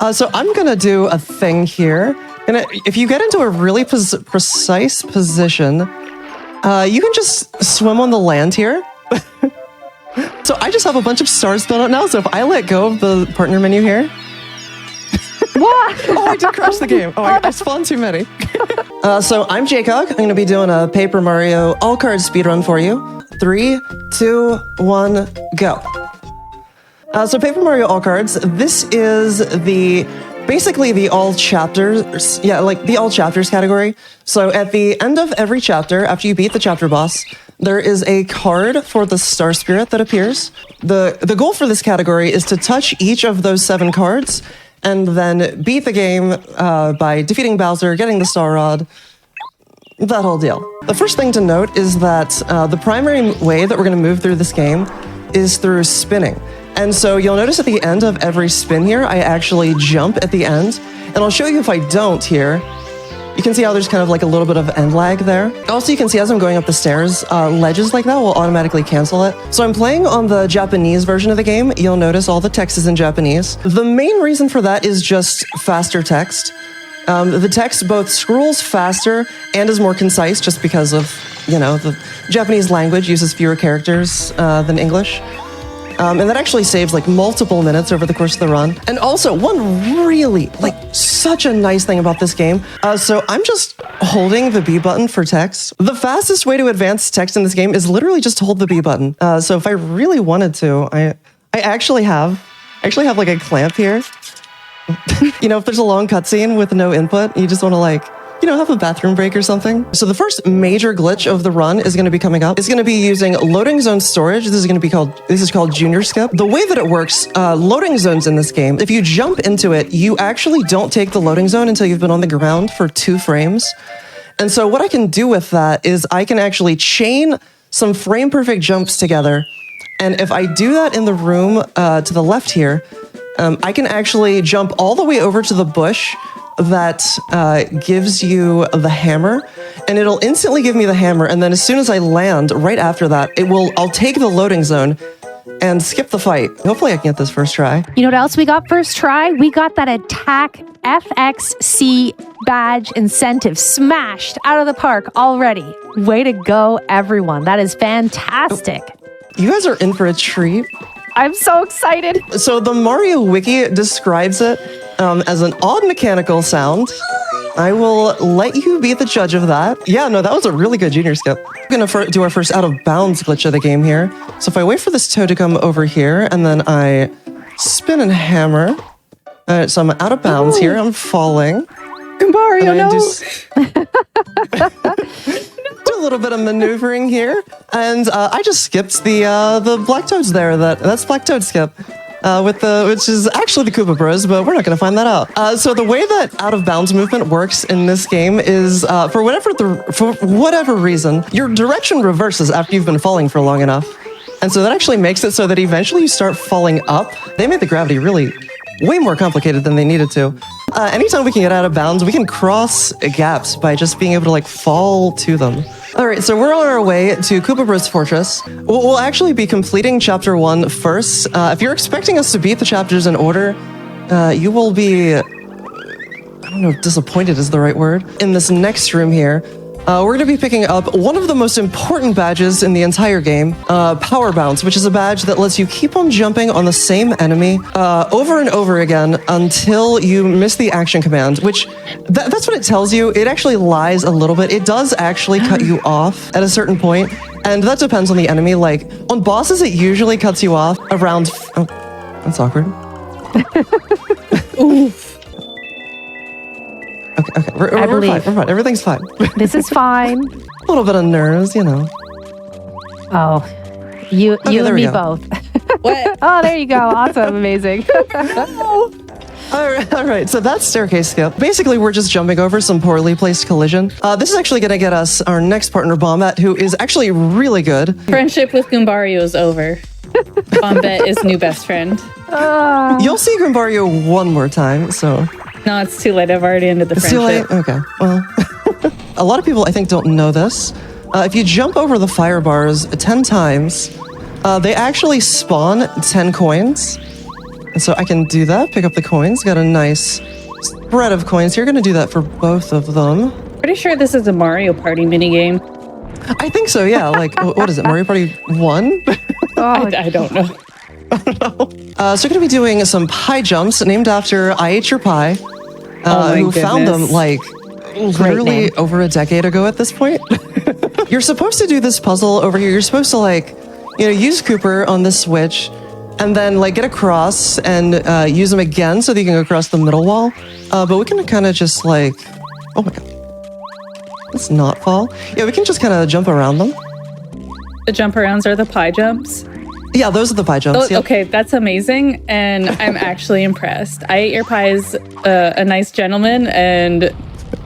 So I'm gonna do a thing here. And if you get into a really precise position, you can just swim on the land here. So I just have a bunch of stars spelled out now, so if I let go of the partner menu here... What? Oh, I did crash the game. Oh, I spawned too many. So I'm Jaycog. I'm going to be doing a Paper Mario all-card speedrun for you. 3, 2, 1, go. So Paper Mario all cards, this is basically the all chapters, the all chapters category. So at the end of every chapter, after you beat the chapter boss, there is a card for the Star Spirit that appears. The goal for this category is to touch each of those 7 cards and then beat the game by defeating Bowser, getting the Star Rod, that whole deal. The first thing to note is that the primary way that we're going to move through this game is through spinning. And so you'll notice at the end of every spin here, I actually jump at the end. And I'll show you if I don't here. You can see how there's kind of like a little bit of end lag there. Also, you can see as I'm going up the stairs, ledges like that will automatically cancel it. So I'm playing on the Japanese version of the game. You'll notice all the text is in Japanese. The main reason for that is just faster text. The text both scrolls faster and is more concise just because of, the Japanese language uses fewer characters than English. And that actually saves like multiple minutes over the course of the run. And also one really such a nice thing about this game. So I'm just holding the B button for text. The fastest way to advance text in this game is literally just to hold the B button. So if I really wanted to, I actually have like a clamp here. If there's a long cutscene with no input, you just want to have a bathroom break or something. So the first major glitch of the run is going to be coming up. It's going to be using loading zone storage. This is called Junior Skip. The way that it works, loading zones in this game, if you jump into it, you actually don't take the loading zone until you've been on the ground for 2 frames. And so what I can do with that is I can actually chain some frame perfect jumps together. And if I do that in the room to the left here, I can actually jump all the way over to the bush that gives you the hammer, and it'll instantly give me the hammer, and then as soon as I land, right after that, I'll take the loading zone and skip the fight. Hopefully I can get this first try. You know what else we got first try? We got that attack FXC badge incentive smashed out of the park already. Way to go, everyone. That is fantastic. You guys are in for a treat. I'm so excited. So the Mario Wiki describes it as an odd mechanical sound. I will let you be the judge of that. Yeah, no, that was a really good junior skip. We're going to do our first out of bounds glitch of the game here. So if I wait for this toad to come over here and then I spin and hammer. All right, so I'm out of bounds here. I'm falling. Mario, no. Do a little bit of maneuvering here, and I just skipped the black toads there. That's black toad skip, which is actually the Koopa Bros, but we're not going to find that out. So the way that out of bounds movement works in this game is for whatever reason, your direction reverses after you've been falling for long enough, and so that actually makes it so that eventually you start falling up. They made the gravity really way more complicated than they needed to. Anytime we can get out of bounds, we can cross gaps by just being able to fall to them. All right, so we're on our way to Koopa Bros Fortress. We'll actually be completing Chapter 1 first. If you're expecting us to beat the chapters in order, you will be, I don't know if disappointed is the right word. In this next room here, we're going to be picking up one of the most important badges in the entire game, Power Bounce, which is a badge that lets you keep on jumping on the same enemy over and over again until you miss the action command, which that's what it tells you. It actually lies a little bit. It does actually cut you off at a certain point, and that depends on the enemy. Like, on bosses, it usually cuts you off around... Oh, that's awkward. Oof. Okay, we're fine, we're fine. Everything's fine. This is fine. A little bit of nerves, Oh, you and me both. What? Oh, there you go. Awesome. Amazing. All right, so that's staircase skip. Basically, we're just jumping over some poorly placed collision. This is actually going to get us our next partner, Bombette, who is actually really good. Friendship with Goombario is over. Bombette is new best friend. You'll see Goombario one more time, so... No, it's too late. I've already ended the friendship. It's too late? Okay, well... A lot of people, I think, don't know this. If you jump over the fire bars 10 times, they actually spawn 10 coins. And so I can do that, pick up the coins, got a nice spread of coins here. Gonna do that for both of them. Pretty sure this is a Mario Party minigame. I think so, yeah. Like, what is it, Mario Party 1? I don't know. So we're gonna be doing some pie jumps named after I Ate Your Pie, my who found them goodness. like literally name. over a decade ago at this point. You're supposed to do this puzzle over here. You're supposed to like, use Cooper on this switch and then like get across and use them again so that you can go across the middle wall. But we can kind of just like, oh my God, let's not fall. Yeah, we can just kind of jump around them. The jump arounds are the pie jumps. Yeah, those are the pie jumps. Oh, Yep. okay, that's amazing, and I'm actually impressed. I Ate Your Pie is a nice gentleman, and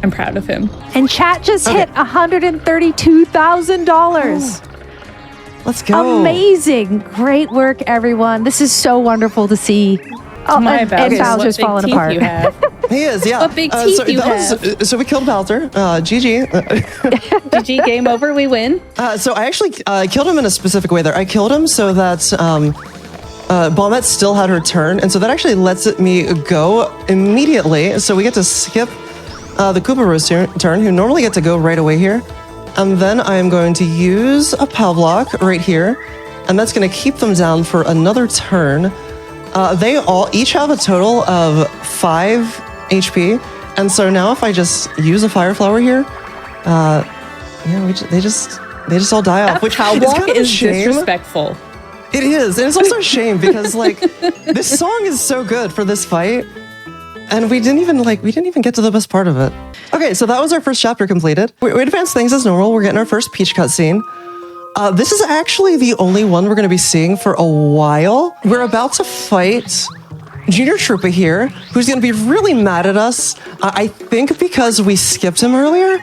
I'm proud of him. And chat just hit $132,000. Let's go. Amazing. Great work, everyone. This is so wonderful to see. Oh, My and bad. Bowser's What big falling teeth apart. You have. He is, yeah. What big teeth you so we killed Bowser. GG. GG, game over, we win. So I actually killed him in a specific way there. I killed him so that Bombette still had her turn, and so that actually lets me go immediately. So we get to skip the Kooparoos turn, who normally get to go right away here. And then I am going to use a POW block right here, and that's going to keep them down for another turn. They all each have a total of 5 HP, and so now if I just use a fire flower here, they just all die off. Which Cow is walk kind of a is shame. disrespectful. It is, and it's also a shame because like this song is so good for this fight, and we didn't even get to the best part of it. Okay, so that was our first chapter completed. We advanced things as normal. We're getting our first Peach cutscene. This is actually the only one we're going to be seeing for a while. We're about to fight Junior Troopa here, who's going to be really mad at us. I think because we skipped him earlier.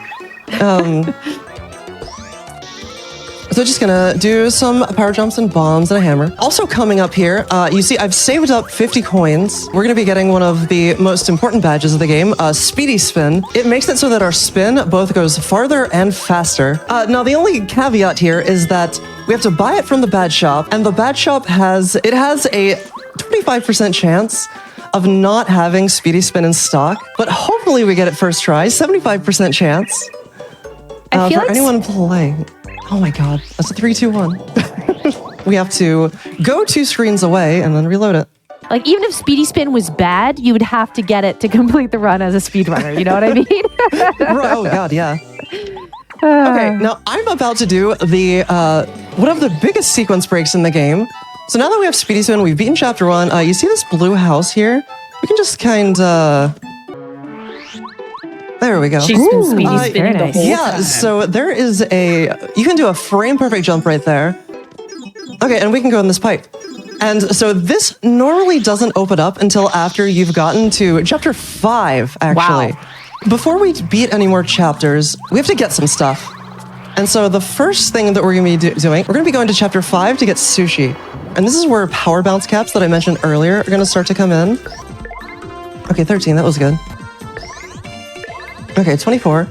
So just gonna do some power jumps and bombs and a hammer. Also coming up here, you see I've saved up 50 coins. We're gonna be getting one of the most important badges of the game, Speedy Spin. It makes it so that our spin both goes farther and faster. Now the only caveat here is that we have to buy it from the badge shop, and the badge shop has a 25% chance of not having Speedy Spin in stock, but hopefully we get it first try, 75% chance. I feel For like anyone playing. Oh my God, that's a 3, 2, 1. We have to go 2 screens away and then reload it. like even if Speedy Spin was bad, you would have to get it to complete the run as a speedrunner. You know what I mean? Oh God, yeah. Okay, now I'm about to do the one of the biggest sequence breaks in the game. So now that we have Speedy Spin, we've beaten Chapter 1. You see this blue house here? We can just kind of... There we go. She's been speedy spinning the nice. whole Yeah, time. so there is you can do a frame perfect jump right there. Okay, and we can go in this pipe. And so this normally doesn't open up until after you've gotten to chapter 5, actually. Wow. Before we beat any more chapters, we have to get some stuff. And so the first thing that we're going to be doing, we're going to be going to chapter 5 to get sushi. And this is where power bounce caps that I mentioned earlier are going to start to come in. Okay, 13, that was good. Okay, 24.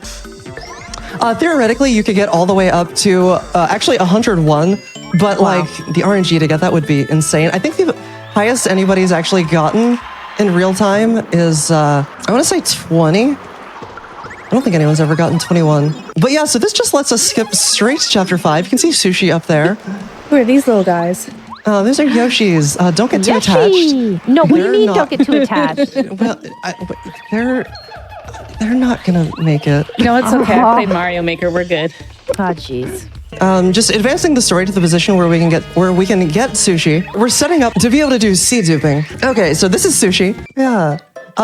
Theoretically, you could get all the way up to actually 101, but like the RNG to get that would be insane. I think the highest anybody's actually gotten in real time is, I want to say 20. I don't think anyone's ever gotten 21. But yeah, so this just lets us skip straight to chapter 5. You can see sushi up there. Who are these little guys? Those are Yoshis. Don't get too attached. Yoshi! No, what do you They're mean not- don't get too attached? Well, they're not gonna make it. No, it's okay. I played Mario Maker. We're good. Oh, jeez. Just advancing the story to the position where we can get sushi. We're setting up to be able to do seed duping. Okay, so this is sushi. Yeah.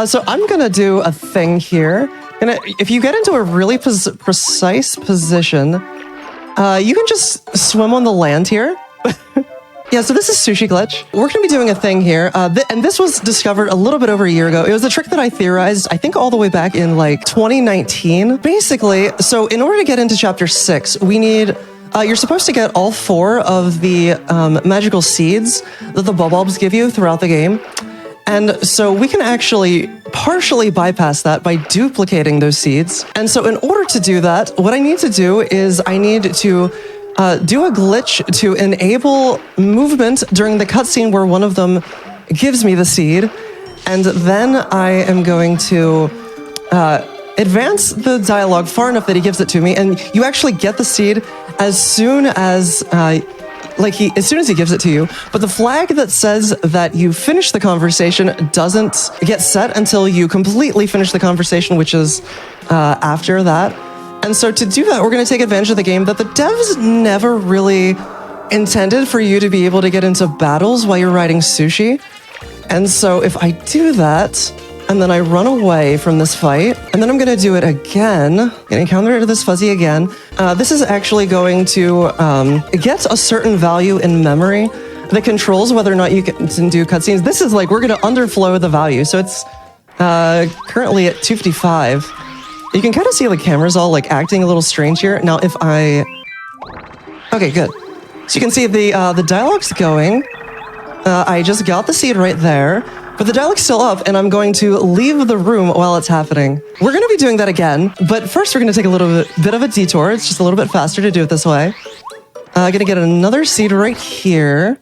So I'm gonna do a thing here. If you get into a really precise position, you can just swim on the land here. Yeah, so this is Sushi Glitch. We're going to be doing a thing here, and this was discovered a little bit over a year ago. It was a trick that I theorized, I think all the way back in like 2019. Basically, so in order to get into Chapter 6, we need, you're supposed to get all 4 of the magical seeds that the Bulbs give you throughout the game. And so we can actually partially bypass that by duplicating those seeds. And so in order to do that, what I need to do is I need to do a glitch to enable movement during the cutscene where one of them gives me the seed. And then I am going to advance the dialogue far enough that he gives it to me. And you actually get the seed as soon as he gives it to you. But the flag that says that you finish the conversation doesn't get set until you completely finish the conversation, which is after that. And so to do that, we're going to take advantage of the game that the devs never really intended for you to be able to get into battles while you're riding sushi. And so if I do that, and then I run away from this fight, and then I'm going to do it again, and encounter this fuzzy again, this is actually going to get a certain value in memory that controls whether or not you can do cutscenes. This is like, we're going to underflow the value. So it's currently at 255. You can kind of see the camera's all like acting a little strange here. Now if I... Okay, good. So you can see the dialogue's going. I just got the seed right there, but the dialogue's still up, and I'm going to leave the room while it's happening. We're going to be doing that again, but first we're going to take a little bit of a detour. It's just a little bit faster to do it this way. Going to get another seed right here.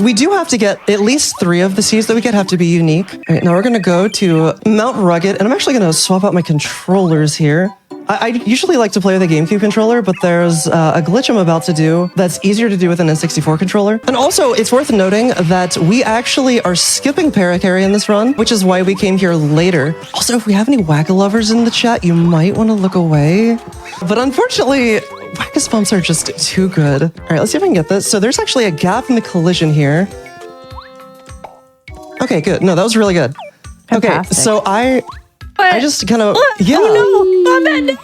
We do have to get at least 3 of the seeds that we get have to be unique. All right, now we're going to go to Mount Rugged, and I'm actually going to swap out my controllers here. I usually like to play with a GameCube controller, but there's a glitch I'm about to do that's easier to do with an N64 controller. And also, it's worth noting that we actually are skipping Paracarry in this run, which is why we came here later. Also, if we have any Wacka-lovers in the chat, you might want to look away. But unfortunately, Wackus bumps are just too good. All right, let's see if I can get this. So there's actually a gap in the collision here. Okay, good. No, that was really good. Fantastic. Okay, so I just kind of... Yeah. Oh no!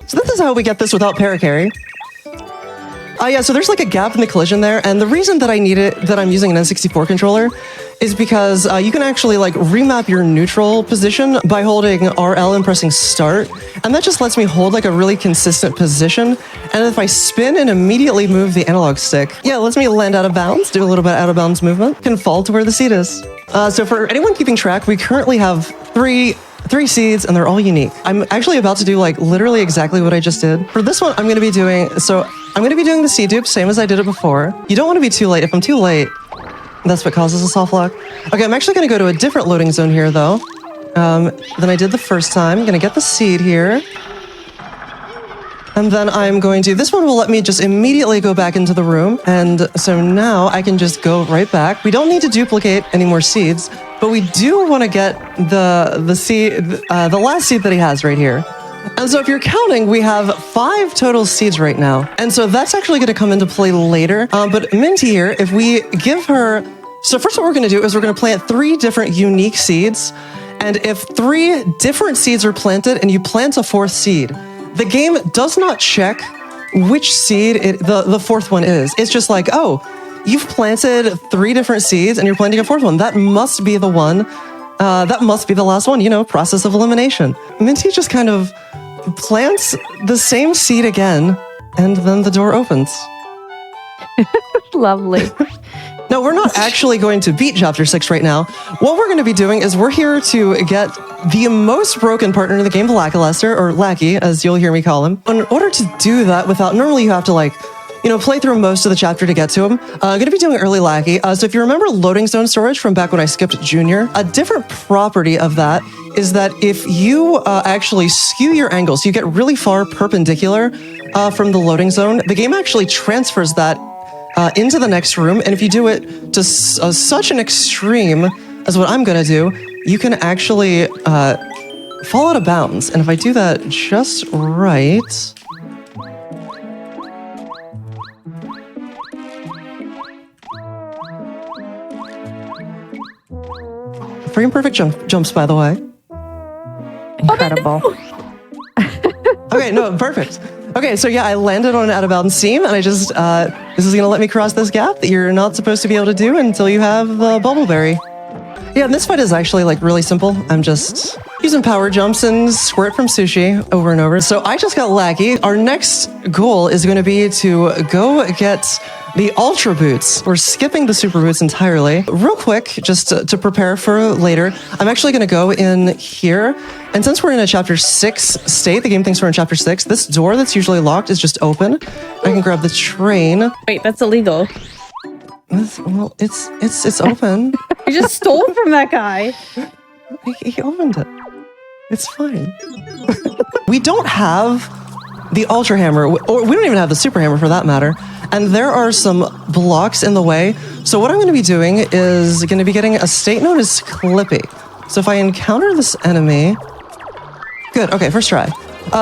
So this is how we get this without Paracarry. Yeah, so there's like a gap in the collision there, and the reason that I'm using an N64 controller is because you can actually like remap your neutral position by holding RL and pressing start, and that just lets me hold like a really consistent position. And if I spin and immediately move the analog stick, yeah, it lets me land out of bounds, do a little bit out of bounds movement, can fall to where the seed is. So for anyone keeping track, we currently have three seeds, and they're all unique. I'm actually about to do like literally exactly what I just did. For this one, I'm going to be doing the seed dupe, same as I did it before. You don't want to be too late. If I'm too late, that's what causes a soft lock. Okay, I'm actually going to go to a different loading zone here though, than I did the first time. I'm going to get the seed here. And then I'm going to, this one will let me just immediately go back into the room. And so now I can just go right back. We don't need to duplicate any more seeds, but we do want to get the seed, the last seed that he has right here. And so if you're counting, we have 5 total seeds right now. And so that's actually going to come into play later. But Minty here, if we give her... So first what we're going to do is we're going to plant 3 different unique seeds. And if 3 different seeds are planted and you plant a 4th seed, the game does not check which seed the 4th one is. It's just like, oh, you've planted 3 different seeds and you're planting a 4th one. That must be the one. That must be the last one, you know, process of elimination. Minty just kind of plants the same seed again, and then the door opens. Lovely. No, we're not actually going to beat Chapter 6 right now. What we're going to be doing is we're here to get the most broken partner in the game, Lackluster, or Lackey, as you'll hear me call him. In order to do that without... Normally you have to, like, you know, play through most of the chapter to get to him. I'm going to be doing early Lackey. So if you remember loading zone storage from back when I skipped Junior, a different property of that is that if you actually skew your angle, so you get really far perpendicular from the loading zone, the game actually transfers that into the next room. And if you do it to such an extreme as what I'm going to do, you can actually fall out of bounds. And if I do that just right... Frame perfect jumps, by the way. Incredible. Okay, no, perfect. Okay, so yeah, I landed on an out of bounds seam, and I just, this is gonna let me cross this gap that you're not supposed to be able to do until you have the Bubbleberry. Yeah, and this fight is actually like really simple. I'm just using power jumps and squirt from sushi over and over. So I just got Lackey. Our next goal is gonna be to go get the Ultra Boots. We're skipping the Super Boots entirely. Real quick, just to prepare for later, I'm actually going to go in here. And since we're in a Chapter 6 state, the game thinks we're in Chapter 6, this door that's usually locked is just open. I can grab the train. Wait, that's illegal. Well, it's open. You just stole from that guy. He opened it. It's fine. We don't have the Ultra Hammer, or we don't even have the Super Hammer for that matter. And there are some blocks in the way. So what I'm going to be doing is going to be getting a state known as Clippy. So if I encounter this enemy... Good, okay, first try.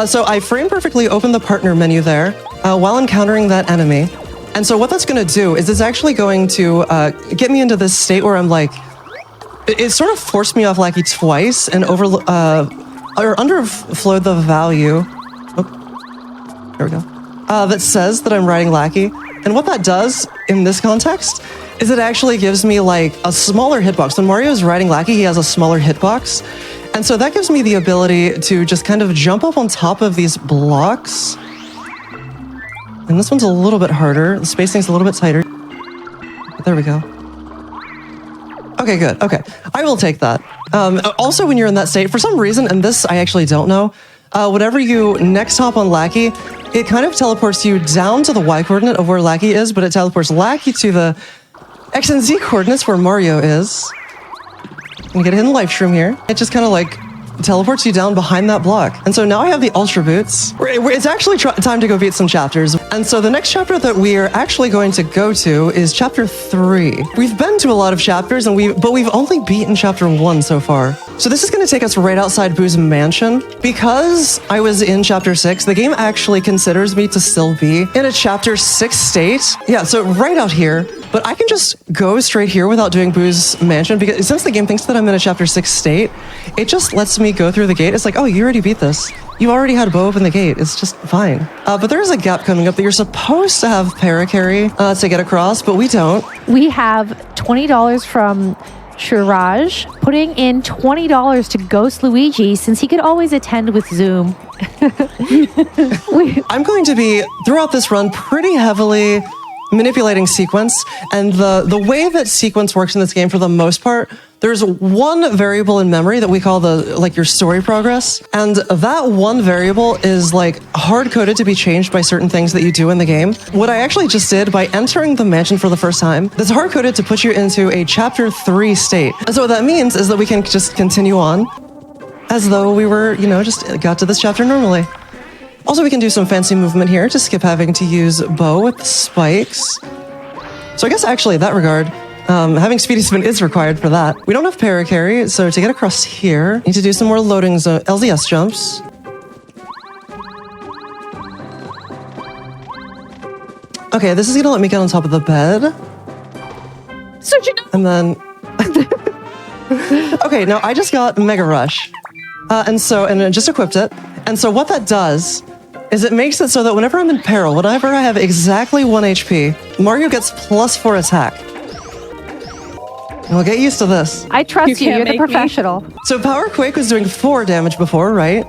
So I frame perfectly open the partner menu there while encountering that enemy. And so what that's going to do is it's actually going to get me into this state where I'm like... It sort of forced me off Lackey twice and underflowed the value. Oh, there we go. That says that I'm riding Lackey. And what that does in this context is it actually gives me like a smaller hitbox. When Mario is riding Lackey, he has a smaller hitbox. And so that gives me the ability to just kind of jump up on top of these blocks. And this one's a little bit harder. The spacing's a little bit tighter. There we go. Okay, good. Okay. I will take that. Also, when you're in that state, for some reason, and this I actually don't know, whenever you next hop on Lackey, it kind of teleports you down to the Y coordinate of where Lackey is, but it teleports Lackey to the X and Z coordinates where Mario is. You get a hidden life shroom here. It just kind of like teleports you down behind that block. And so now I have the Ultra Boots. It's actually time to go beat some chapters. And so the next chapter that we are actually going to go to is chapter 3. We've been to a lot of chapters, but we've only beaten chapter 1 so far. So this is going to take us right outside Boo's mansion. Because I was in chapter 6, the game actually considers me to still be in a chapter 6 state. Yeah, so right out here. But I can just go straight here without doing Boo's mansion, because since the game thinks that I'm in a chapter 6 state, it just lets me go through the gate. It's like, oh, you already beat this. You already had Bo open the gate. It's just fine. But there is a gap coming up that you're supposed to have para-carry to get across, but we don't. We have $20 from Shiraj putting in $20 to Ghost Luigi since he could always attend with Zoom. I'm going to be, throughout this run, pretty heavily manipulating sequence, and the way that sequence works in this game for the most part, there's one variable in memory that we call your story progress, and that one variable is like hard-coded to be changed by certain things that you do in the game. What I actually just did by entering the mansion for the first time, that's hard-coded to put you into a chapter 3 state. And so what that means is that we can just continue on as though we were, just got to this chapter normally. Also, we can do some fancy movement here to skip having to use Bo with the spikes. So I guess actually in that regard, having Speedy Spin is required for that. We don't have para-carry, so to get across here, need to do some more loading zone LZS jumps. Okay, this is gonna let me get on top of the bed. And then... Okay, now I just got Mega Rush. And I just equipped it. And so what that does is it makes it so that whenever I'm in peril, whenever I have exactly 1 HP, Mario gets +4 attack. And we'll get used to this. I trust you. You're the professional. So Power Quake was doing 4 damage before, right?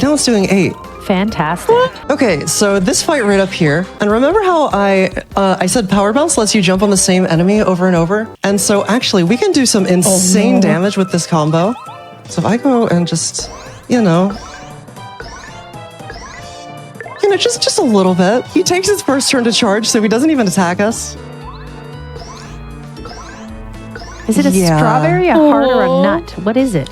Now it's doing 8. Fantastic. Okay, so this fight right up here, and remember how I said Power Bounce lets you jump on the same enemy over and over? And so actually, we can do some insane damage with this combo. So if I go and just, just a little bit. He takes his first turn to charge, so he doesn't even attack us. Is it a strawberry, a heart, or a nut? What is it?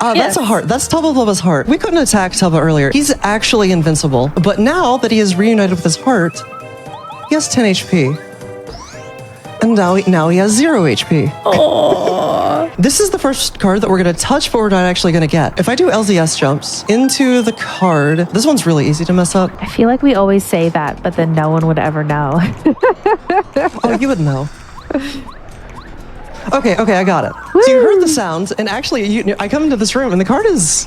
That's a heart. That's Tubba Blubba's heart. We couldn't attack Tubba earlier. He's actually invincible. But now that he is reunited with his heart, he has 10 HP. And now he has 0 HP. This is the first card that we're going to touch, but we're not actually going to get. If I do LZS jumps into the card, this one's really easy to mess up. I feel like we always say that, but then no one would ever know. Oh, you would know. Okay, I got it. Woo! So you heard the sounds, and actually, I come into this room, and the card is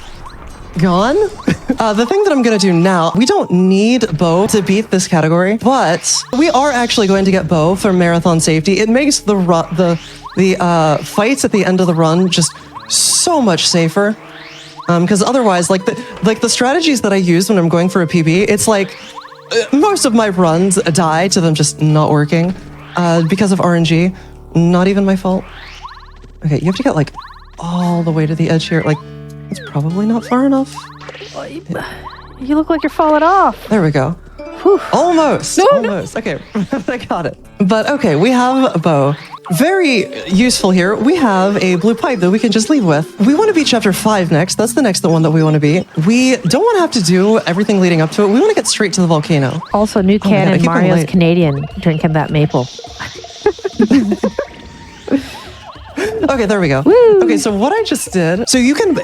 gone. The thing that I'm going to do now, we don't need Bo to beat this category, but we are actually going to get Bo for marathon safety. It makes the fights at the end of the run just so much safer. Because otherwise, the strategies that I use when I'm going for a PB, it's like most of my runs die to them just not working because of RNG. Not even my fault. Okay, you have to get all the way to the edge here. It's probably not far enough. You look like you're falling off. There we go. Almost. Almost. Okay, I got it. But okay, we have a bow. Very useful here. We have a blue pipe that we can just leave with. We want to be chapter 5 next. That's the next one that we want to be. We don't want to have to do everything leading up to it. We want to get straight to the volcano. Also, new canon, Mario's Canadian, drinking that maple. Okay, there we go. Woo. Okay, so what I just did, so you can,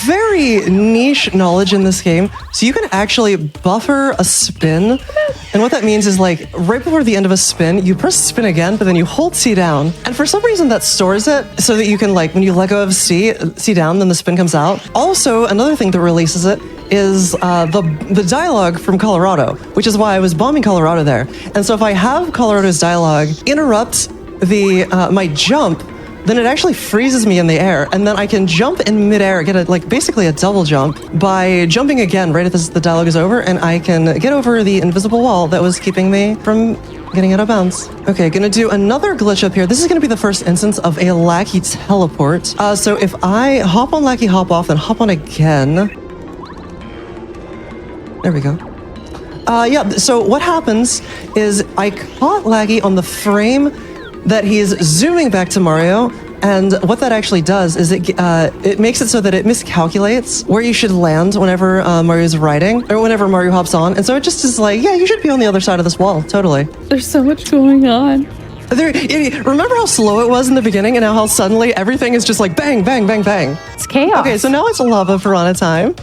very niche knowledge in this game. So you can actually buffer a spin. And what that means is like right before the end of a spin, you press spin again, but then you hold C down. And for some reason that stores it so that you can like, when you let go of C down, then the spin comes out. Also, another thing that releases it is the dialogue from Colorado, which is why I was bombing Colorado there. And so if I have Colorado's dialogue interrupt my jump, then it actually freezes me in the air, and then I can jump in midair, get basically a double jump by jumping again right as the dialogue is over, and I can get over the invisible wall that was keeping me from getting out of bounds. Okay, gonna do another glitch up here. This is gonna be the first instance of a Lackey teleport. So if I hop on Lackey, hop off, and hop on again. There we go. Yeah, so what happens is I caught Laggy on the frame that he's zooming back to Mario, and what that actually does is it makes it so that it miscalculates where you should land whenever Mario's riding, or whenever Mario hops on, and so it just is like, yeah, you should be on the other side of this wall, totally. There's so much going on. Remember how slow it was in the beginning, and now how suddenly everything is just like bang, bang, bang, bang. It's chaos. Okay, so now it's lava piranha time.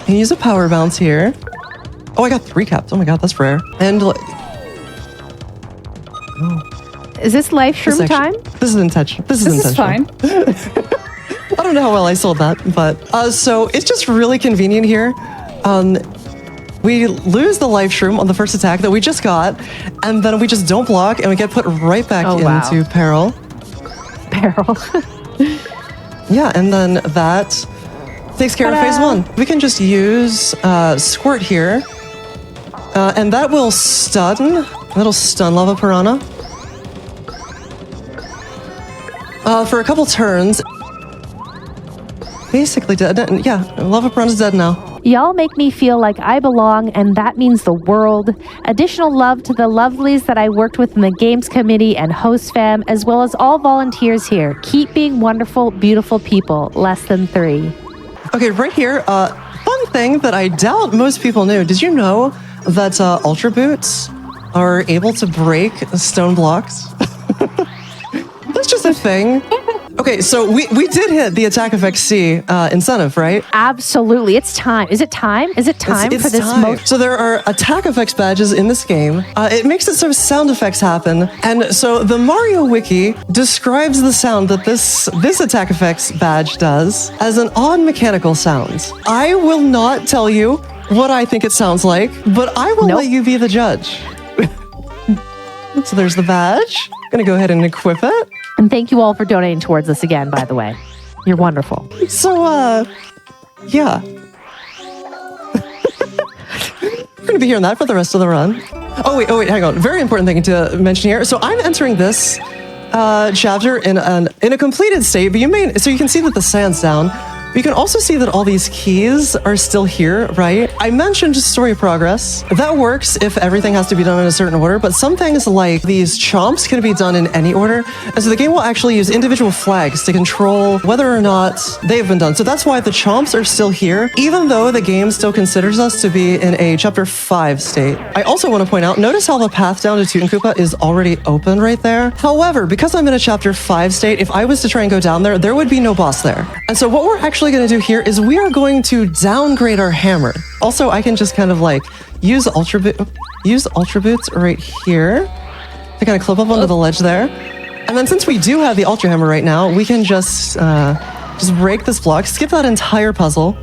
Can use a power bounce here. Oh, I got 3 caps. Oh my god, that's rare. And is this life shroom time? This is intentional. This is fine. I don't know how well I sold that, but so it's just really convenient here. We lose the life shroom on the first attack that we just got, and then we just don't block, and we get put right back into peril. Peril. Yeah, and then that takes care of phase 1. We can just use Squirt here, and that will stun. That'll stun Lava Piranha. For a couple turns. Basically dead. Yeah, Lava Piranha's dead now. Y'all make me feel like I belong, and that means the world. Additional love to the lovelies that I worked with in the games committee and host fam, as well as all volunteers here. Keep being wonderful, beautiful people. Less than 3. Okay, right here, fun thing that I doubt most people knew. Did you know that Ultra Boots are able to break stone blocks? That's just a thing. Okay, so we did hit the attack effect C incentive, right? Absolutely. It's time. Is it time? Is it time it's for this time. So there are attack effects badges in this game. It makes it so sound effects happen. And so the Mario Wiki describes the sound that this attack effects badge does as an odd mechanical sound. I will not tell you what I think it sounds like, but I will let you be the judge. So there's the badge. Gonna go ahead and equip it. And thank you all for donating towards this again, by the way. You're wonderful. So, yeah. We're gonna be hearing that for the rest of the run. Oh wait, hang on. Very important thing to mention here. So I'm entering this chapter in a completed state, but so you can see that the sand's down. But you can also see that all these keys are still here, right? I mentioned story progress. That works if everything has to be done in a certain order, but some things like these chomps can be done in any order. And so the game will actually use individual flags to control whether or not they've been done. So that's why the chomps are still here, even though the game still considers us to be in a chapter 5 state. I also want to point out, notice how the path down to Toot and Koopa is already open right there. However, because I'm in a chapter 5 state, if I was to try and go down there, there would be no boss there. And so what we're actually going to do here is we are going to downgrade our hammer. Also, I can just kind of like use Ultra Boots right here to kind of clip up onto the ledge there. And then since we do have the Ultra Hammer right now, we can just break this block, skip that entire puzzle.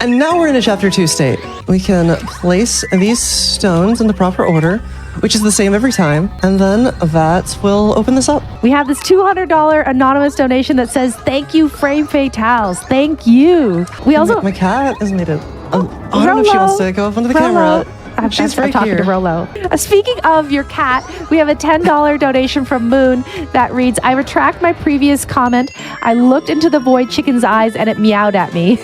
And now we're in a chapter 2 state. We can place these stones in the proper order, which is the same every time, and then that will open this up. We have this $200 anonymous donation that says, "Thank you, Frame Fatales. Thank you." We also my cat has made it. I don't know if she wants to go up onto the camera. She's right talking here. To Rolo. Speaking of your cat, we have a $10 donation from Moon that reads, "I retract my previous comment. I looked into the void chicken's eyes and it meowed at me."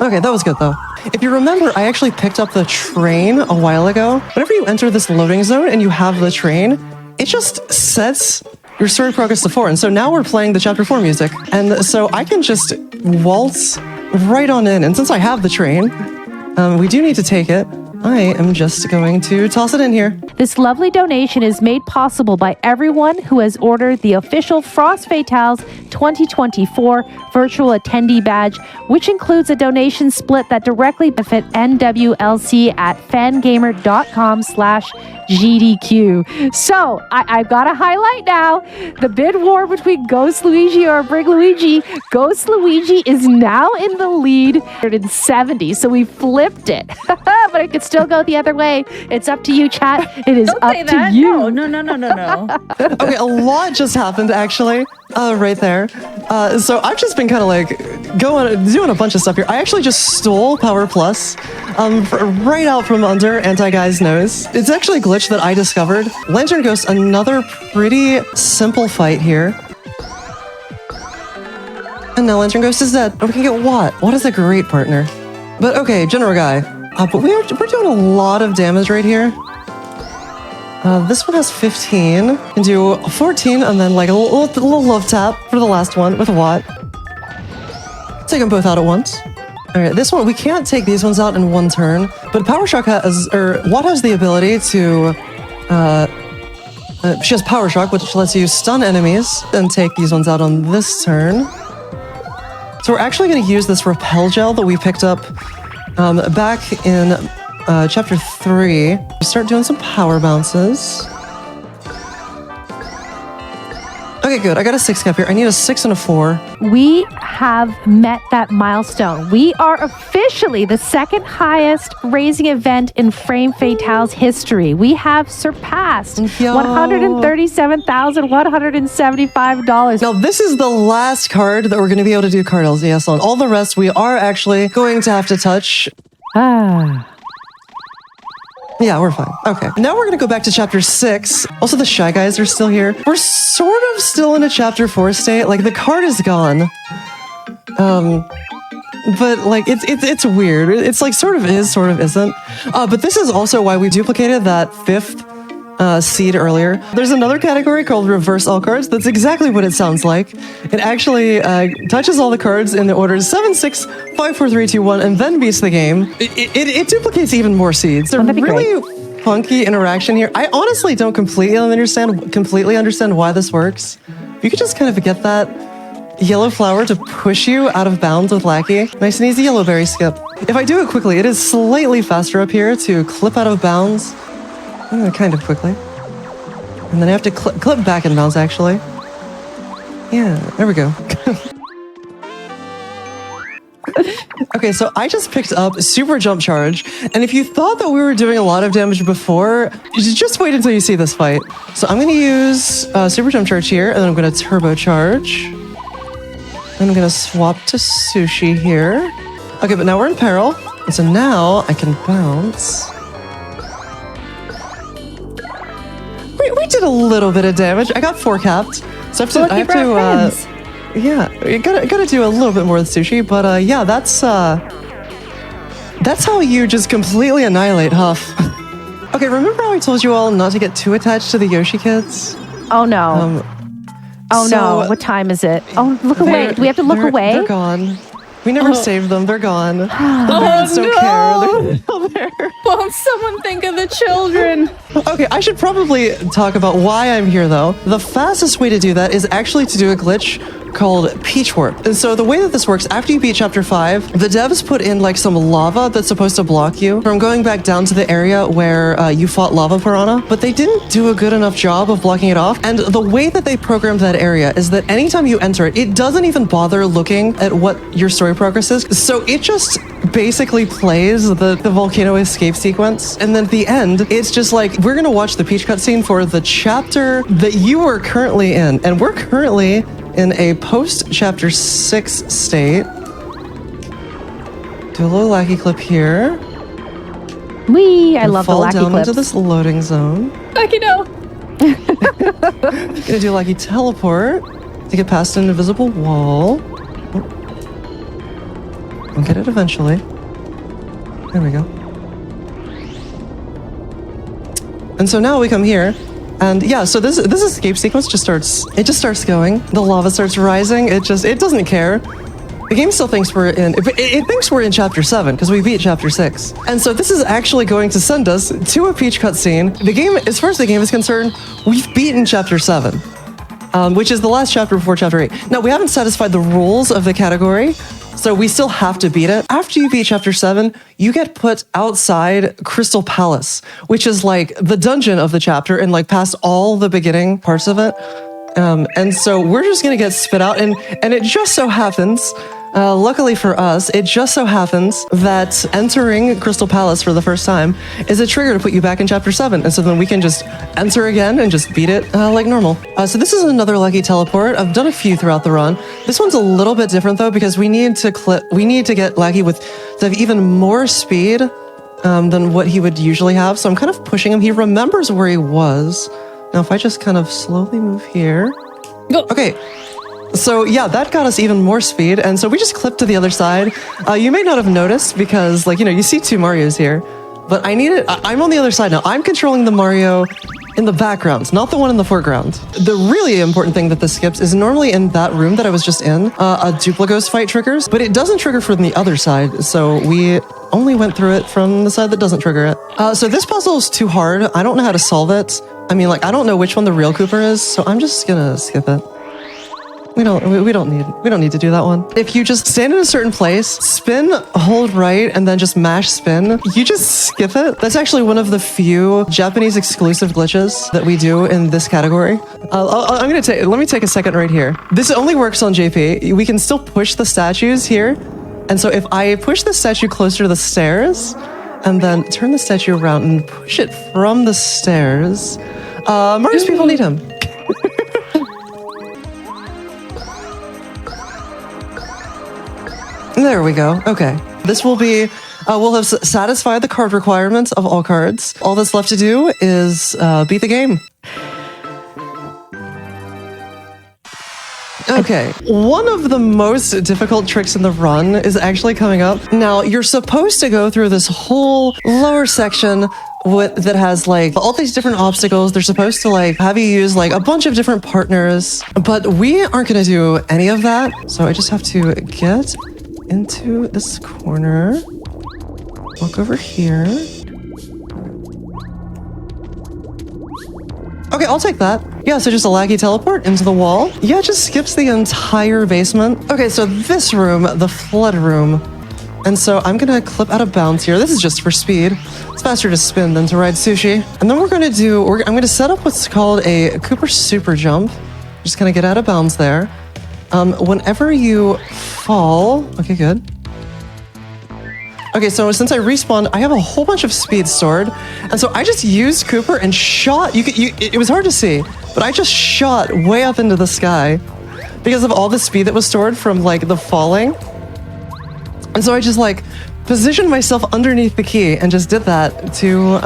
Okay, that was good though. If you remember, I actually picked up the train a while ago. Whenever you enter this loading zone and you have the train, it just sets your story progress to 4. And so now we're playing the chapter 4 music. And so I can just waltz right on in. And since I have the train, we do need to take it. I am just going to toss it in here. This lovely donation is made possible by everyone who has ordered the official Frost Fatales 2024 virtual attendee badge, which includes a donation split that directly benefit NWLC at fangamer.com/GDQ. So I've got to highlight now the bid war between Ghost Luigi or Brig Luigi. Ghost Luigi is now in the lead, 170. So we flipped it, but it could still go the other way. It's up to you, chat. It is up to you. No. Okay, a lot just happened actually, right there. So I've just been kind of like doing a bunch of stuff here. I actually just stole Power Plus, right out from under Anti-Guy's nose. It's actually a glitch that I discovered. Lantern Ghost, another pretty simple fight here. And now Lantern Ghost is dead. And we can get Watt. Watt is a great partner. But okay, General Guy. But we're doing a lot of damage right here. This one has 15. Can do 14 and then like a little love tap for the last one with Watt. Take them both out at once. All right, this one, we can't take these ones out in one turn, but Power Shock has, or Watt has the ability to, she has Power Shock, which lets you stun enemies and take these ones out on this turn. So we're actually going to use this Repel Gel that we picked up back in Chapter 3. Start doing some power bounces. Okay, good. I got a 6 cap here. I need a 6 and a 4. We have met that milestone. We are officially the second highest raising event in Frame Fatale's history. We have surpassed $137,175. Now, this is the last card that we're going to be able to do card LZS on. All the rest, we are actually going to have to touch. Yeah, we're fine. Okay. Now we're going to go back to Chapter 6. Also, the Shy Guys are still here. We're sort of still in a Chapter 4 state. Like, the card is gone. But, like, it's weird. It's, like, sort of is, sort of isn't. But this is also why we duplicated that 5th seed earlier. There's another category called Reverse All Cards. That's exactly what it sounds like. It actually touches all the cards in the order 7, 6, 5, 4, 3, 2, 1, and then beats the game. It duplicates even more seeds. It's a really funky interaction here. I honestly don't completely understand why this works. If you could just kind of get that yellow flower to push you out of bounds with Lackey. Nice and easy yellow berry skip. If I do it quickly, it is slightly faster up here to clip out of bounds. Kind of quickly. And then I have to clip back in bounds, actually. Yeah, there we go. Okay, so I just picked up Super Jump Charge. And if you thought that we were doing a lot of damage before, just wait until you see this fight. So I'm going to use Super Jump Charge here, and then I'm going to Turbo Charge. And I'm going to swap to Sushi here. Okay, but now we're in peril. And so now I can bounce. We did a little bit of damage. I got 4 capped, so I have to yeah, you gotta do a little bit more with Sushi, but yeah, that's how you just completely annihilate Huff. Okay, remember how I told you all not to get too attached to the Yoshi kids? Oh no. No, what time is it? Oh, look away. Do we have to look away? They're gone. We never saved them. They're gone. The parents don't care. They're still there. Won't someone think of the children? Okay, I should probably talk about why I'm here, though. The fastest way to do that is actually to do a glitch called Peach Warp. And so the way that this works, after you beat Chapter 5, the devs put in like some lava that's supposed to block you from going back down to the area where you fought Lava Piranha, but they didn't do a good enough job of blocking it off. And the way that they programmed that area is that anytime you enter it, it doesn't even bother looking at what your story progress is. So it just basically plays the volcano escape sequence. And then at the end, it's just like, we're gonna watch the Peach cutscene for the chapter that you are currently in. And we're currently in a post-Chapter 6 state. Do a little Lackey clip here. Wee! I love the Lackey fall down clips. into this loading zone. Lucky no. Gonna do Lackey teleport to get past an invisible wall. We'll get it eventually. There we go. And so now we come here, and yeah, so this escape sequence just starts going. The lava starts rising. It doesn't care. The game still thinks we're in. It thinks we're in chapter 7 because we beat chapter 6, and so this is actually going to send us to a Peach cutscene. The game, as far as the game is concerned, we've beaten chapter 7. Which is the last chapter before chapter 8. Now, we haven't satisfied the rules of the category, so we still have to beat it. After you beat chapter 7, you get put outside Crystal Palace, which is like the dungeon of the chapter and like past all the beginning parts of it. And so we're just gonna get spit out, and it just so happens, luckily for us, it just so happens that entering Crystal Palace for the first time is a trigger to put you back in chapter 7, and so then we can just enter again and just beat it like normal. So this is another lucky teleport. I've done a few throughout the run. This one's a little bit different though, because we need to get lucky to have even more speed than what he would usually have. So I'm kind of pushing him. He remembers where he was. Now, if I just kind of slowly move here. Go. Okay. So yeah, that got us even more speed. And so we just clipped to the other side. You may not have noticed because you see two Marios here, but I'm on the other side now. I'm controlling the Mario in the background, not the one in the foreground. The really important thing that this skips is normally in that room that I was just in, a Dupligos fight triggers, but it doesn't trigger from the other side. So we only went through it from the side that doesn't trigger it. So this puzzle is too hard. I don't know how to solve it. I mean, I don't know which one the real Cooper is, so I'm just gonna skip it. We don't need to do that one. If you just stand in a certain place, spin, hold right, and then just mash spin, you just skip it. That's actually one of the few Japanese exclusive glitches that we do in this category. Let me take a second right here. This only works on JP. We can still push the statues here. And so if I push the statue closer to the stairs, and then turn the statue around and push it from the stairs, Mario's people need him. There we go. Okay. This will be, we'll have satisfied the card requirements of all cards. All that's left to do is beat the game. Okay, one of the most difficult tricks in the run is actually coming up. Now, you're supposed to go through this whole lower section that has all these different obstacles. They're supposed to have you use a bunch of different partners, but we aren't going to do any of that. So I just have to get into this corner, walk over here. Okay, I'll take that. Yeah, so just a laggy teleport into the wall. Yeah, it just skips the entire basement. Okay, so this room, the flood room. And so I'm gonna clip out of bounds here. This is just for speed. It's faster to spin than to ride sushi. And then I'm gonna set up what's called a Cooper super jump. Just gonna get out of bounds there. Whenever you fall, okay, good. Okay, so since I respawned, I have a whole bunch of speed stored. And so I just used Cooper and shot, it was hard to see, but I just shot way up into the sky because of all the speed that was stored from the falling. And so I just positioned myself underneath the key and just did that to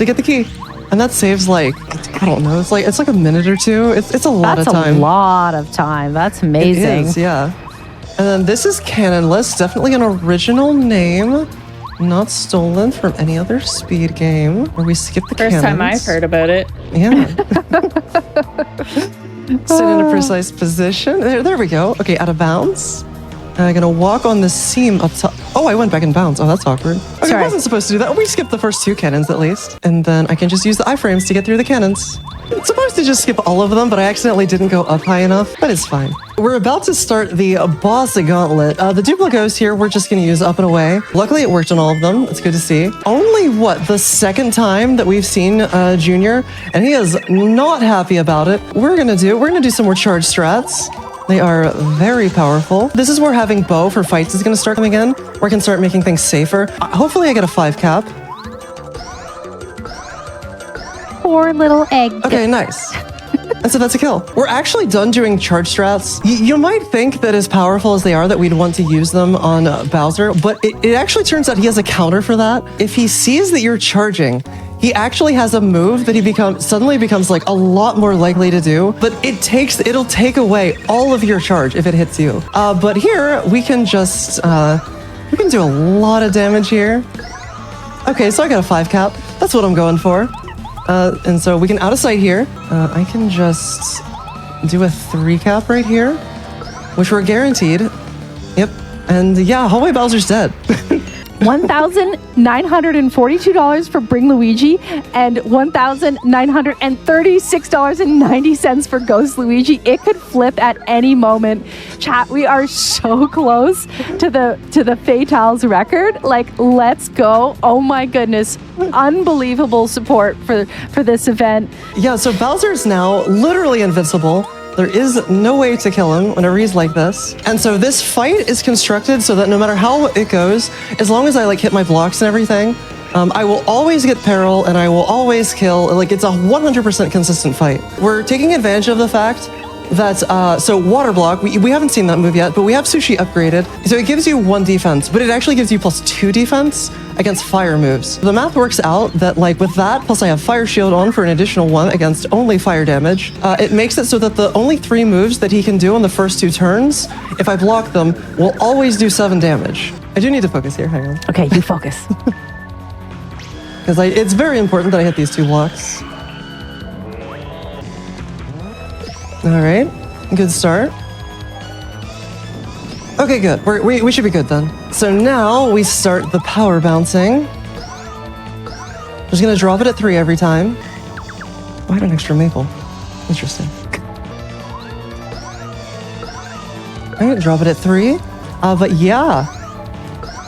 get the key. And that saves I don't know, it's like a minute or two. It's a lot of time. That's a lot of time. That's amazing. It is, yeah. And then this is canonless, definitely an original name, not stolen from any other speed game where we skip the cannons. First time I've heard about it. Yeah. Sit in a precise position. There we go. Okay, out of bounds. I'm gonna walk on the seam up top. Oh, I went back in bounds. Oh, that's awkward. Okay, I wasn't supposed to do that. We skipped the first two cannons at least. And then I can just use the iframes to get through the cannons. It's supposed to just skip all of them, but I accidentally didn't go up high enough, but it's fine. We're about to start the boss gauntlet. The Dupligos here, we're just gonna use up and away. Luckily, it worked on all of them. It's good to see. Only, the second time that we've seen Junior, and he is not happy about it. We're gonna do some more charge strats. They are very powerful. This is where having bow for fights is gonna start coming in, where I can start making things safer. Hopefully I get a 5 cap. Poor little egg. Okay, nice. And so that's a kill. We're actually done doing charge strats. You might think that as powerful as they are that we'd want to use them on Bowser, but it actually turns out he has a counter for that. If he sees that you're charging, he actually has a move that he suddenly becomes like a lot more likely to do, but it'll take away all of your charge if it hits you. But here we can just we can do a lot of damage here. Okay, so I got a 5 cap. That's what I'm going for. And so we can out of sight here. I can just do a 3 cap right here, which we're guaranteed. Yep. And yeah, Hallway Bowser's dead. $1,942 for Bring Luigi and $1,936.90 for Ghost Luigi. It could flip at any moment. Chat, we are so close to the Fatales record. Like, let's go. Oh my goodness. Unbelievable support for this event. Yeah, so Bowser's now literally invincible. There is no way to kill him whenever he's like this. And so this fight is constructed so that no matter how it goes, as long as I like hit my blocks and everything, I will always get peril and I will always kill. Like, it's a 100% consistent fight. We're taking advantage of the fact that, so water block, we haven't seen that move yet, but we have Sushi upgraded. So it gives you 1 defense, but it actually gives you +2 defense against fire moves. The math works out that like with that, plus I have Fire Shield on for an additional 1 against only fire damage. It makes it so that the only 3 moves that he can do on the first 2 turns, if I block them, will always do 7 damage. I do need to focus here, hang on. Okay, you focus. Because it's very important that I hit these 2 blocks. All right, good start. Okay, good. We should be good then. So now we start the power bouncing. Just gonna drop it at 3 every time. Why an extra maple? Interesting. All right, drop it at 3. But yeah,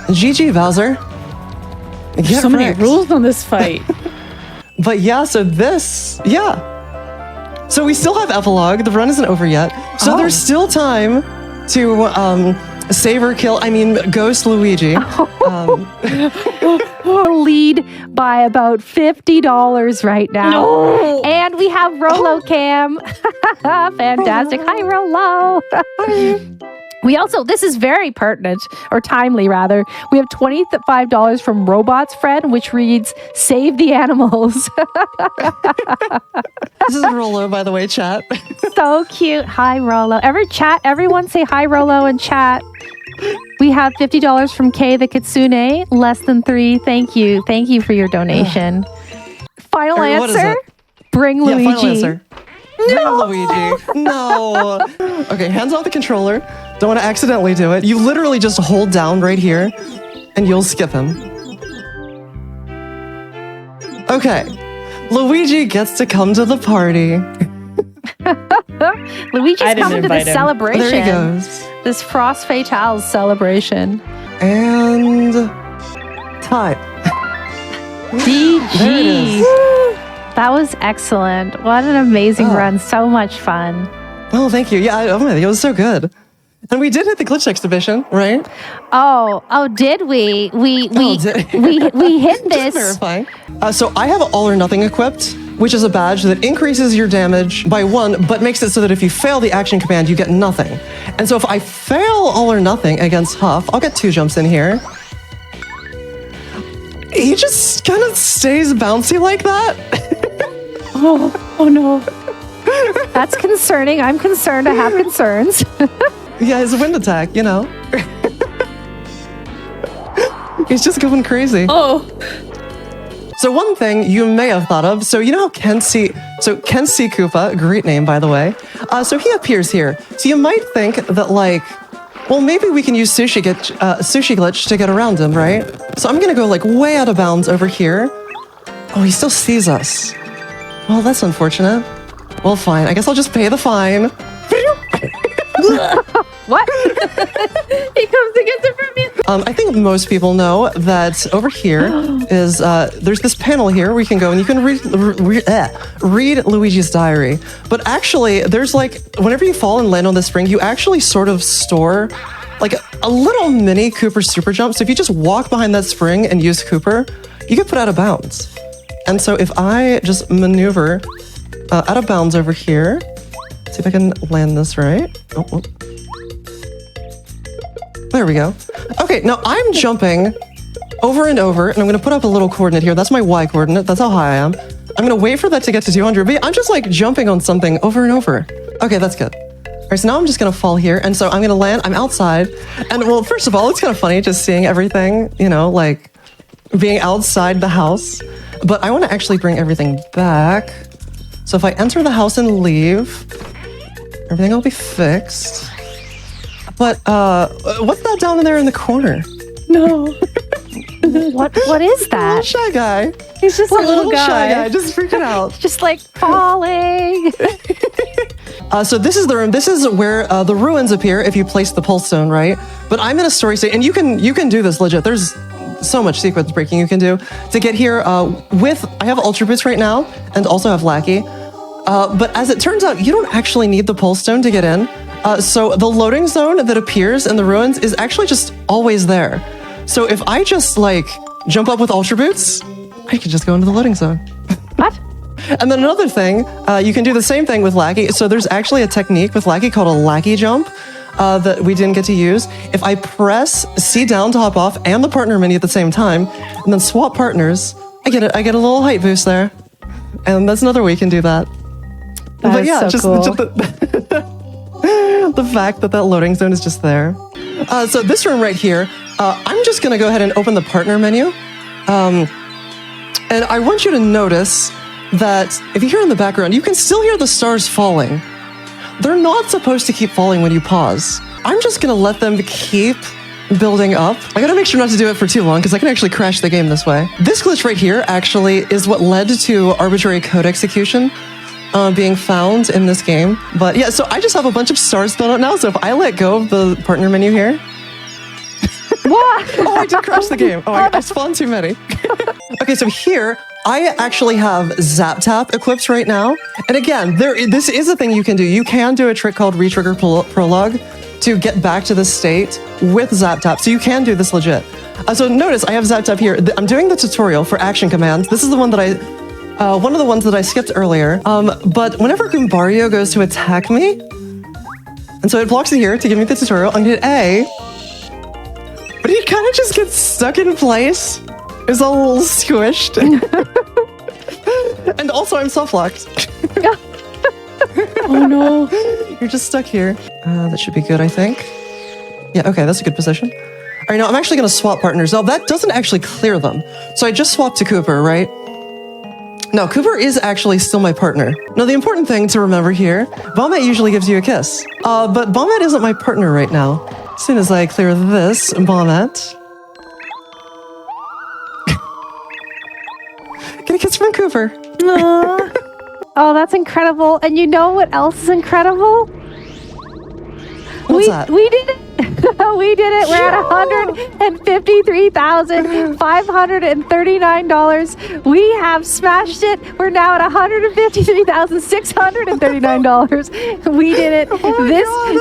GG Bowser. There's so many rules on this fight. But yeah, so this, yeah. So we still have epilogue. The run isn't over yet. So there's still time to save or kill. I mean, Ghost Luigi. Lead by about $50 right now. No. And we have Rolo Cam. Fantastic. Hi, Rolo. We also, this is very pertinent, or timely rather. We have $25 from Robots Friend, which reads, "Save the animals." This is Rolo, by the way, chat. So cute. Hi, Rolo. Everyone say hi, Rolo, in chat. We have $50 from Kay the Kitsune, less than 3. Thank you. Thank you for your donation. Final answer? Bring Luigi. Yeah, final answer. No, Luigi. No. Okay, hands off the controller. Don't want to accidentally do it. You literally just hold down right here and you'll skip him. Okay. Luigi gets to come to the party. Luigi's coming to the celebration. There he goes. This Frost Fatales celebration. And time. GG. There it is. That was excellent. What an amazing run. So much fun. Oh, thank you. Yeah, it was so good. And we did hit the glitch exhibition, right? Oh, did we? We hit Just this. verifying. So I have All or Nothing equipped, which is a badge that increases your damage by 1, but makes it so that if you fail the action command, you get nothing. And so if I fail All or Nothing against Huff, I'll get 2 jumps in here. He just kind of stays bouncy like that. Oh no. That's concerning. I'm concerned. I have concerns. Yeah, his wind attack, you know. He's just going crazy. Oh. So one thing you may have thought of, so you know how Kensi Koopa, great name by the way, so he appears here. So you might think that like, well maybe we can use Sushi Glitch to get around him, right? So I'm gonna go like way out of bounds over here. Oh, he still sees us. Well, that's unfortunate. Well, fine, I guess I'll just pay the fine. What? He comes to get it from me. I think most people know that over here is, there's this panel here where you can go and you can read Luigi's diary. But actually, there's like, whenever you fall and land on the spring, you actually sort of store like a little mini Cooper super jump. So if you just walk behind that spring and use Cooper, you get put out of bounds. And so if I just maneuver out of bounds over here, see if I can land this right. Oh. There we go. Okay, now I'm jumping over and over, and I'm gonna put up a little coordinate here. That's my Y coordinate. That's how high I am. I'm gonna wait for that to get to 200, but I'm just like jumping on something over and over. Okay, that's good. All right, so now I'm just gonna fall here, and so I'm gonna land, I'm outside, and well, first of all, it's kind of funny just seeing everything, you know, like being outside the house, but I wanna actually bring everything back. So if I enter the house and leave, everything will be fixed. But, what's that down in there in the corner? No. What is Little that? shy guy. He's just a little Shy guy. guy, just freaking out. Just like falling. So this is the room. This is where the ruins appear if you place the pulse stone, right? But I'm in a story state, and you can do this legit. There's so much sequence breaking you can do to get here. I have Ultra Boots right now, and also have Lackey. But as it turns out, you don't actually need the pulse stone to get in. So the loading zone that appears in the ruins is actually just always there. So if I just like jump up with Ultra Boots, I can just go into the loading zone. What? And then another thing, you can do the same thing with Lackey. So there's actually a technique with Lackey called a Lackey jump that we didn't get to use. If I press C down to hop off and the partner menu at the same time, and then swap partners, I get a little height boost there. And that's another way you can do that. That is so cool. The fact that loading zone is just there. So this room right here, I'm just gonna go ahead and open the partner menu. And I want you to notice that if you hear in the background, you can still hear the stars falling. They're not supposed to keep falling when you pause. I'm just gonna let them keep building up. I gotta make sure not to do it for too long because I can actually crash the game this way. This glitch right here actually is what led to arbitrary code execution being found in this game. But yeah, so I just have a bunch of stars built up now. So if I let go of the partner menu here, What? oh, I did crash the game. Oh, I spawned too many. Okay, so here, I actually have Zap Tap equipped right now. And again, this is a thing you can do. You can do a trick called Retrigger Prologue to get back to this state with Zap Tap. So you can do this legit. So notice I have Zap Tap here. I'm doing the tutorial for action commands. This is the one that one of the ones that I skipped earlier. But whenever Goombario goes to attack me, and so it blocks it here to give me the tutorial, I'm gonna hit A. But he kind of just gets stuck in place. It's a little squished. And also I'm soft locked. Oh no. You're just stuck here. That should be good, I think. Yeah, okay, that's a good position. All right, now I'm actually gonna swap partners. Now that doesn't actually clear them. So I just swapped to Cooper, right? No, Cooper is actually still my partner. Now the important thing to remember here, Bombette usually gives you a kiss. But Bombette isn't my partner right now. As soon as I clear this, Bombette. Get a kiss from Cooper. Oh, that's incredible. And you know what else is incredible? What's that? We did it. We did it. We're at $153,539. We have smashed it. We're now at $153,639. We did it.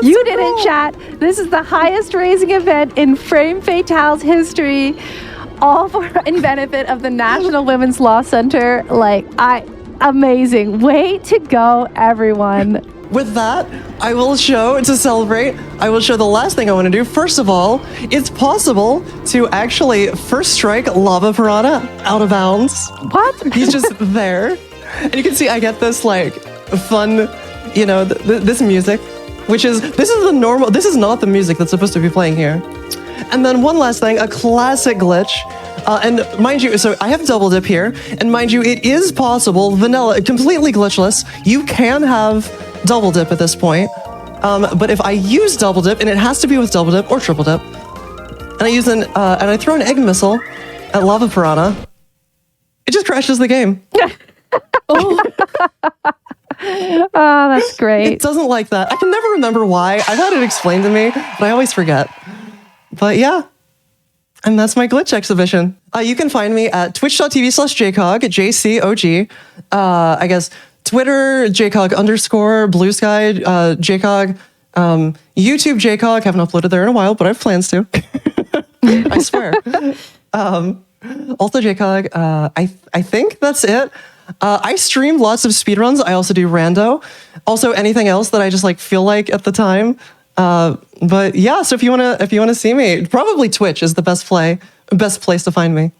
You did it, chat. This is the highest raising event in Frame Fatale's history. All in benefit of the National Women's Law Center. Amazing. Way to go, everyone. With that, I will show, to celebrate, I will show the last thing I want to do. First of all, it's possible to actually first strike Lava Piranha out of bounds. What? He's just there. And you can see I get this like fun, you know, this music, this is not the music that's supposed to be playing here. And then one last thing, a classic glitch. And mind you, so I have double dip here, and mind you, it is possible, vanilla, completely glitchless. You can have double dip at this point. But if I use double dip, and it has to be with double dip or triple dip, and I use and I throw an egg missile at Lava Piranha, it just crashes the game. Oh, that's great. It doesn't like that. I can never remember why. I've had it explained to me, but I always forget. But yeah. And that's my glitch exhibition. You can find me at twitch.tv/jcog, JCOG. I guess Twitter, jcog_, Blue Sky, jcog, YouTube, jcog. Haven't uploaded there in a while, but I have plans to. I swear. Also jcog. I think that's it. I stream lots of speedruns. I also do rando. Also anything else that I just like feel like at the time. But yeah, so if you wanna see me, probably Twitch is the best play best place to find me.